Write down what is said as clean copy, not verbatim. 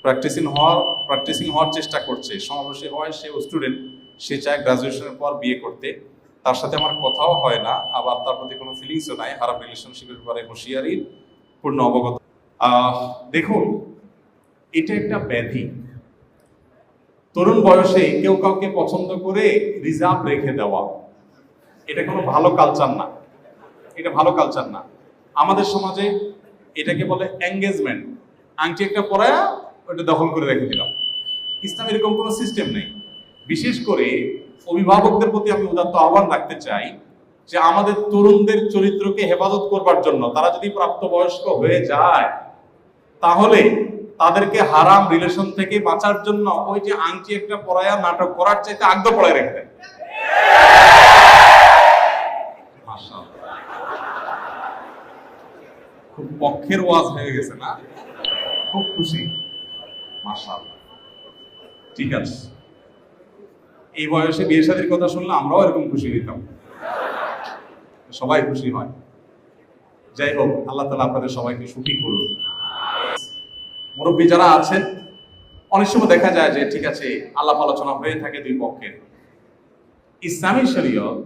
Practising হওয়ার চেষ্টা করছে, সমাবেশী হয়, সে স্টুডেন্ট, সে চায় গ্রাজুয়েশনের পর বিয়ে করতে, তার সাথে আমার কথাও হয় না, আবার তার প্রতি কোনো ফিলিংসও নাই, হারাম রিলেশনশিপের ব্যাপারে হুঁশিয়ারির পূর্ণ অবগত। দেখুন, এটা একটা ব্যাধি। তরুণ বয়সে কেউ কাউকে পছন্দ করে রিজার্ভ রেখে দেওয়া, এটা কোনো ভালো কালচার না, এটা ভালো কালচার না। আমাদের সমাজে এটাকে বলে এঙ্গেজমেন্ট, আংটি একটা পরায়া ওটা দখল করে রেখে দিলাম। ইসলাম এরকম কোনো সিস্টেম নেই। বিশেষ করে অভিভাবকদের প্রতি আমি উদাত্ত আহ্বান রাখতে চাই যে আমাদের তরুণদের চরিত্রকে হেফাজত করবার জন্য, তারা যদি প্রাপ্তবয়স্ক হয়ে যায় তাহলে তাদেরকে হারাম রিলেশন থেকে বাঁচার জন্য ওই যে আংটি একটা পরায়া নাটক করার চাইতে আগ্রহ পড়ায় রেখে দেয়। খুব পক্ষের ওয়াজ হয়ে গেছে না? খুব খুশি, মাশাআল্লাহ। ঠিক আছে, এই বয়সে বিয়ে শাদীর কথা শুনলে আমরাও এরকম খুশি হইতাম, সবাই খুশি হয়। যাই হোক, আল্লাহ তাআলা আপনাদের সবাইকে সুখী করুন। মুরব্বী যারা আছেন, অনেক সময় দেখা যায় যে ঠিক আছে, আলাপ আলোচনা হয়ে থাকে দুই পক্ষের। ইসলামী শরীয়ত